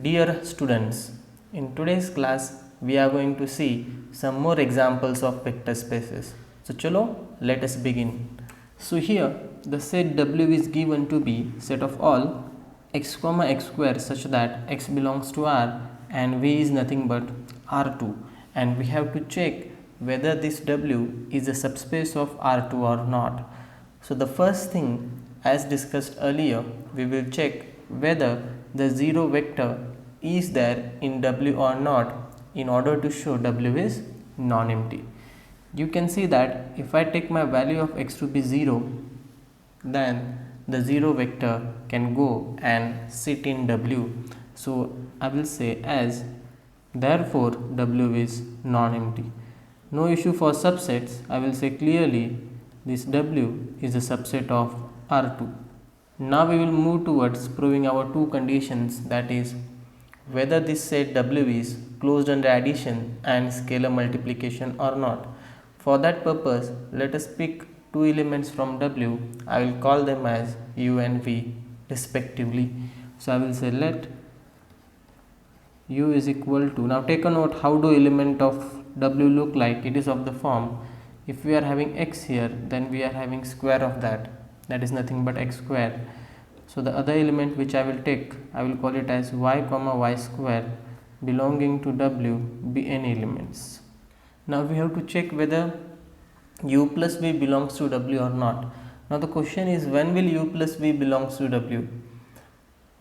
Dear students, in today's class we are going to see some more examples of vector spaces. So chalo, let us begin. So here the set W is given to be set of all x comma x square such that x belongs to R and V is nothing but R2, and we have to check whether this W is a subspace of R2 or not. So the first thing, as discussed earlier, we will check whether the 0 vector is there in W or not in order to show W is non-empty. You can see that if I take my value of x to be 0, then the 0 vector can go and sit in W. So I will say as therefore W is non-empty. No issue for subsets. I will say clearly this W is a subset of R2. Now we will move towards proving our two conditions, that is whether this set W is closed under addition and scalar multiplication or not. For that purpose, let us pick two elements from W. I will call them as U and V respectively. So I will say let U is equal to, now take a note how do element of W look like. It is of the form, if we are having x here, then we are having square of that is nothing but x square. So the other element which I will take, I will call it as y comma y square belonging to W be any elements. Now we have to check whether U plus V belongs to W or not. Now the question is, when will U plus V belongs to W?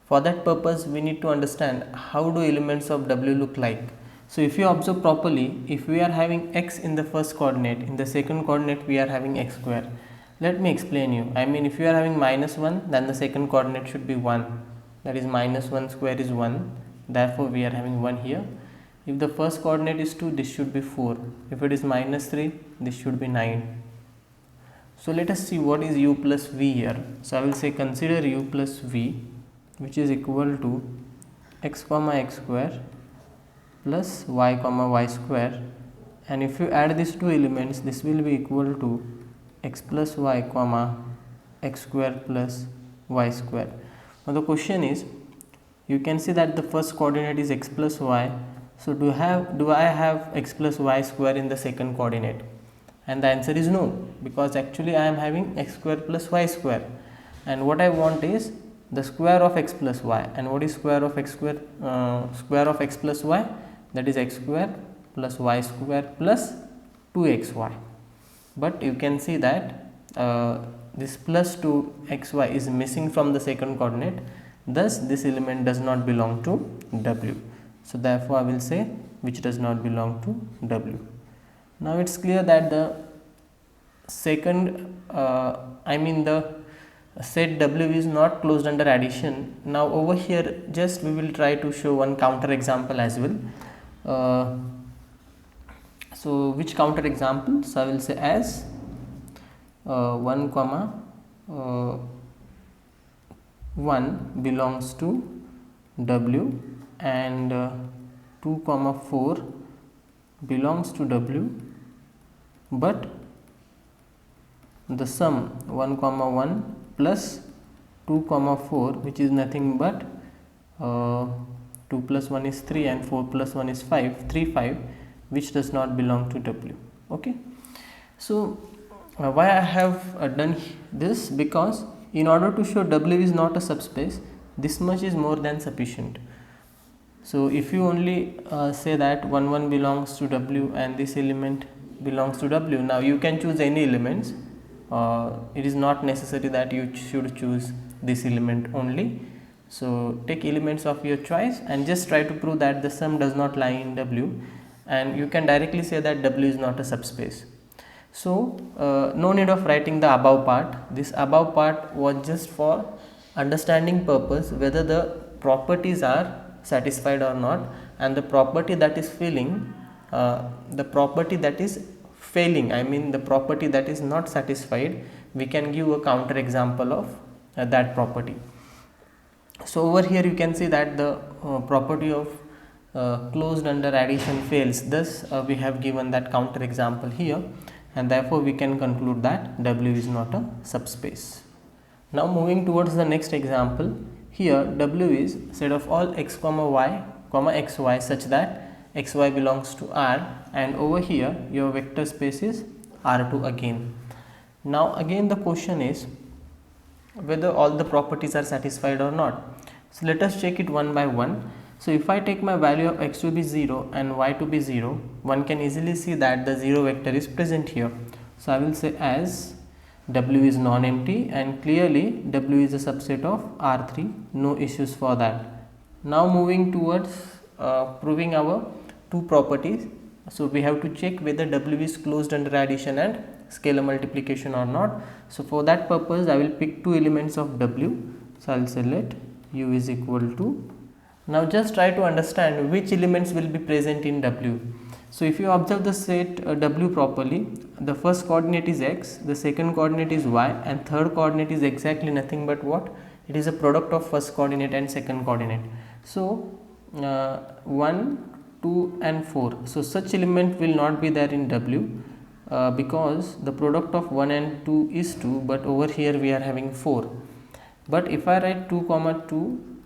For that purpose we need to understand how do elements of W look like. So if you observe properly, if we are having x in the first coordinate, in the second coordinate we are having x square. Let me explain you. I mean, if you are having -1, then the second coordinate should be 1. That is -1 square is 1. Therefore we are having 1 here. If the first coordinate is 2, this should be 4. If it is -3, this should be 9. So let us see what is U plus V here. So I will say consider U plus V, which is equal to x comma x square plus y comma y square, and if you add these two elements, this will be equal to x plus y comma x square plus y square. Now the question is, you can see that the first coordinate is x plus y. So do I have x plus y square in the second coordinate? And the answer is no, because actually I am having x square plus y square, and what I want is the square of x plus y. And what is square of x square? Square of x plus y, that is x square plus y square plus 2xy. But you can see that this plus 2xy is missing from the second coordinate, thus this element does not belong to W. So therefore I will say which does not belong to W. Now it's clear that the second the set W is not closed under addition. Now over here just we will try to show one counter example as well. So which counter example? So I will say as 1 comma 1 belongs to W and 2 comma 4 belongs to W, but the sum 1 comma 1 plus 2 comma 4, which is nothing but 2 plus 1 is 3 and 4 plus 1 is 5, 3 5, which does not belong to W. Okay, so why I have done this? Because in order to show W is not a subspace, this much is more than sufficient. So if you only say that 1 1 belongs to W and this element belongs to W, now you can choose any elements. It is not necessary that you should choose this element only. So take elements of your choice and just try to prove that the sum does not lie in W, and you can directly say that W is not a subspace. So no need of writing the above part. This above part was just for understanding purpose, whether the properties are satisfied or not, and the property that is failing, the property that is failing, I mean the property that is not satisfied, we can give a counter example of that property. So over here you can see that the property of closed under addition fails, thus we have given that counter example here, and therefore we can conclude that W is not a subspace. Now moving towards the next example, here W is set of all x comma y comma xy such that xy belongs to R, and over here your vector space is R2 again. Now again the question is whether all the properties are satisfied or not. So let us check it one by one. So if I take my value of x to be 0 and y to be 0, one can easily see that the 0 vector is present here. So I will say as W is non-empty, and clearly W is a subset of R3, no issues for that. Now moving towards proving our two properties. So we have to check whether W is closed under addition and scalar multiplication or not. So for that purpose I will pick two elements of W. So I will say let U is equal to. Now just try to understand which elements will be present in W. So if you observe the set W properly, the first coordinate is x, the second coordinate is y, and third coordinate is exactly nothing but what? It is a product of first coordinate and second coordinate. So 1, 2 and 4. So such element will not be there in W because the product of 1 and 2 is 2, but over here we are having 4. But if I write 2 comma 2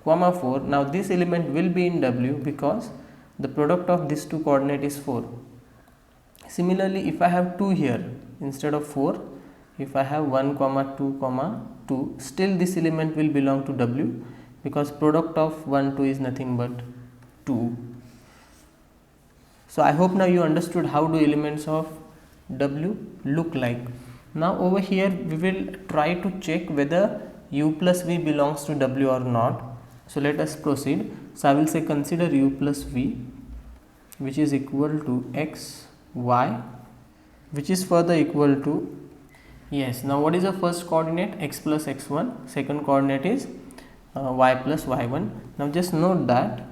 comma 4, now this element will be in W because the product of these two coordinate is 4. Similarly, if I have 2 here instead of 4, if I have 1 comma 2 comma 2, still this element will belong to W because product of 1 2 is nothing but 2. So I hope now you understood how do elements of W look like. Now over here we will try to check whether U plus V belongs to W or not. So let us proceed. So I will say consider U plus V, which is equal to x, y, which is further equal to, yes, now what is the first coordinate? X plus x1, second coordinate is y plus y1. Now just note that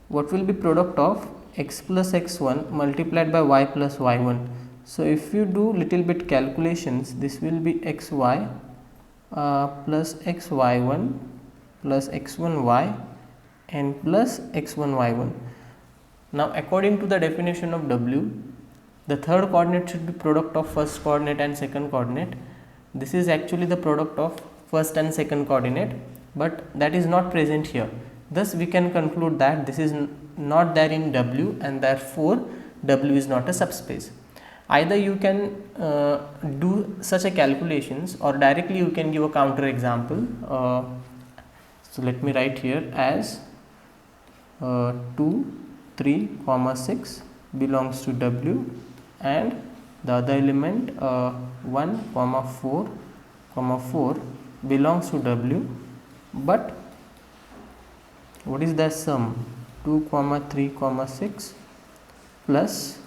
what will be product of x plus x1 multiplied by y plus y1. So if you do little bit calculations, this will be xy plus xy1 plus x1y and plus x1y1. Now according to the definition of W, the third coordinate should be product of first coordinate and second coordinate. This is actually the product of first and second coordinate, but that is not present here. Thus we can conclude that this is not there in W, and therefore W is not a subspace. Either you can do such a calculations, or directly you can give a counter example. So let me write here as 2, 3, 6 belongs to W, and the other element 1, 4, 4 belongs to W, but what is the sum? 2, 3, 6 plus,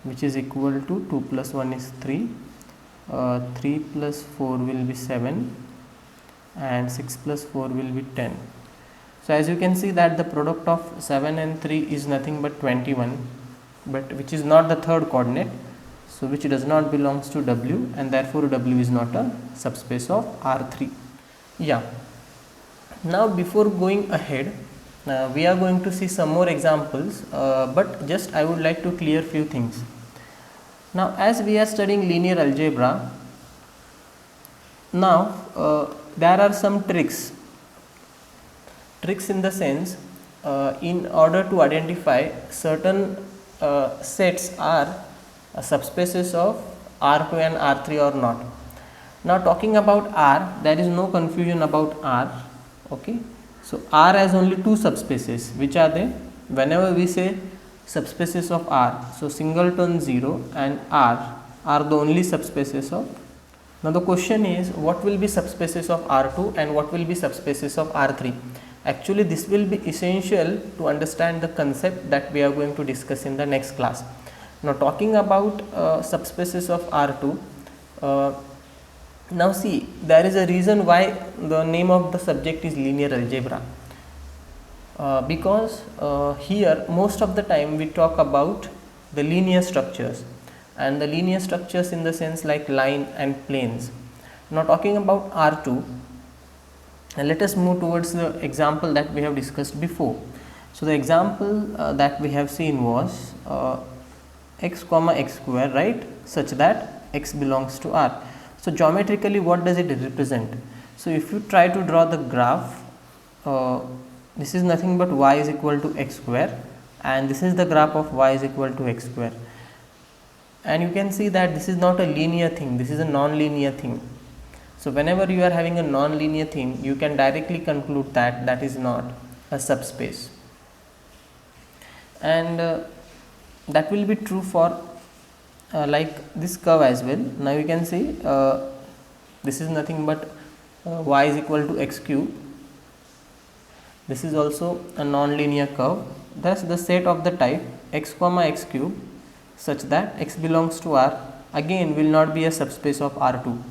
which is equal to 2 plus 1 is 3, 3 plus 4 will be 7, and 6 plus 4 will be 10. So as you can see that the product of 7 and 3 is nothing but 21, but which is not the third coordinate, so which does not belongs to W, and therefore W is not a subspace of R3. Yeah. Now before going ahead, we are going to see some more examples, but just I would like to clear few things. Now as we are studying linear algebra, now there are some tricks in the sense, in order to identify certain sets are subspaces of R2 and R3 or not. Now talking about R, there is no confusion about R. Okay, so R has only two subspaces. Which are they? Whenever we say subspaces of R, so singleton 0 and R are the only subspaces of. Now the question is, what will be subspaces of R2 and what will be subspaces of R3? Actually this will be essential to understand the concept that we are going to discuss in the next class. Now talking about subspaces of R2, now see, there is a reason why the name of the subject is linear algebra, because here most of the time we talk about the linear structures, and the linear structures in the sense like line and planes. Now talking about R2, and let us move towards the example that we have discussed before. So the example that we have seen was x comma x square, right, such that x belongs to R. So geometrically, what does it represent? So if you try to draw the graph, this is nothing but y is equal to x square, and this is the graph of y is equal to x square, and you can see that this is not a linear thing, this is a non-linear thing. So whenever you are having a non-linear thing, you can directly conclude that that is not a subspace, and that will be true for like this curve as well. Now you can see this is nothing but y is equal to x cube. This is also a non-linear curve. Thus the set of the type x comma x cube such that x belongs to R again will not be a subspace of R2.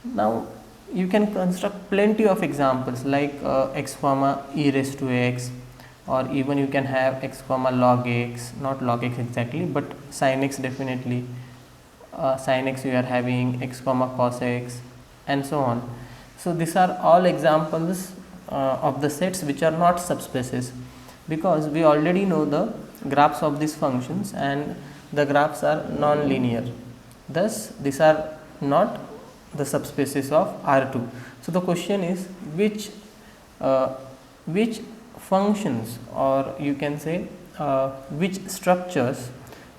Now you can construct plenty of examples like x comma e raised to x, or even you can have x comma log x, not log x exactly, but sin x definitely. Sin x you are having x comma cos x, and so on. So these are all examples of the sets which are not subspaces, because we already know the graphs of these functions and the graphs are non-linear. Thus these are not the subspaces of R2. So the question is which functions, or you can say which structures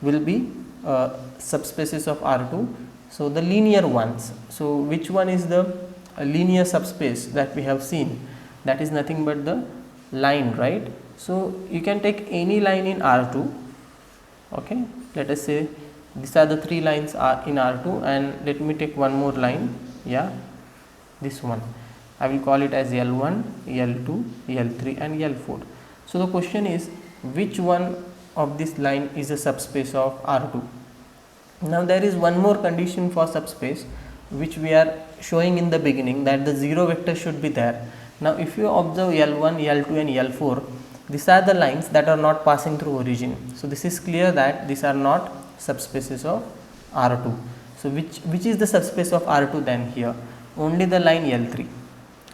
will be subspaces of R2? So the linear ones. So which one is the linear subspace that we have seen? That is nothing but the line, right? So you can take any line in R2. Okay, let us say these are the three lines are in R2, and let me take one more line. Yeah, this one I will call it as L1, L2, L3 and L4. So the question is which one of this line is a subspace of R2? Now there is one more condition for subspace which we are showing in the beginning, that the zero vector should be there. Now if you observe L1, L2 and L4, these are the lines that are not passing through origin. So this is clear that these are not subspaces of R2. So which is the subspace of R2 then here? Only the line L3.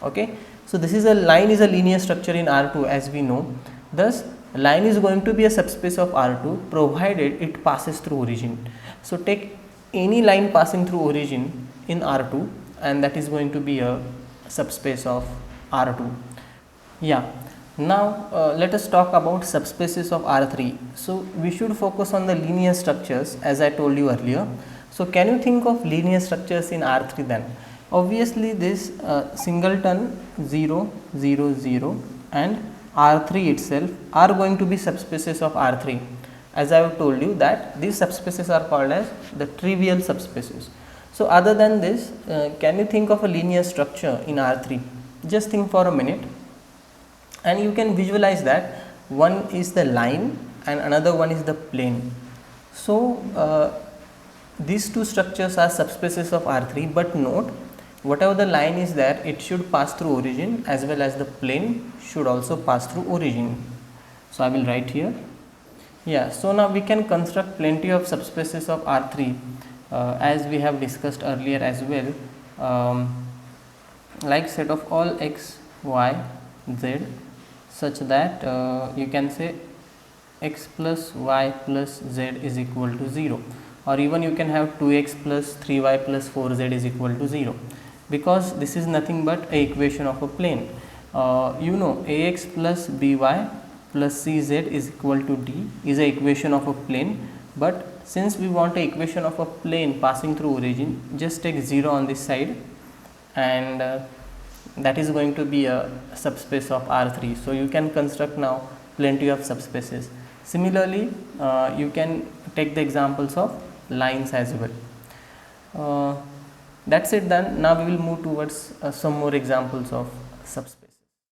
Okay. So this is a line is a linear structure in R2 as we know. Thus line is going to be a subspace of R2 provided it passes through origin. So take any line passing through origin in R2 and that is going to be a subspace of R2. Yeah. Now let us talk about subspaces of R3. So we should focus on the linear structures as I told you earlier. So can you think of linear structures in R3 then? Obviously this singleton 0, 0, 0 and R3 itself are going to be subspaces of R3. As I have told you that these subspaces are called as the trivial subspaces. So other than this, can you think of a linear structure in R3? Just think for a minute and you can visualize that one is the line and another one is the plane. So these two structures are subspaces of R3, but note whatever the line is there, it should pass through origin as well as the plane should also pass through origin. So I will write here. Yeah, so now we can construct plenty of subspaces of R3 as we have discussed earlier as well, like set of all x, y, z such that you can say x plus y plus z is equal to 0, or even you can have 2x plus 3y plus 4z is equal to 0, because this is nothing but a equation of a plane. You know ax plus by plus cz is equal to d is a equation of a plane, but since we want a equation of a plane passing through origin, just take 0 on this side and that is going to be a subspace of R3. So you can construct now plenty of subspaces. Similarly, you can take the examples of lines as well. That's it then. Now we will move towards some more examples of subspace.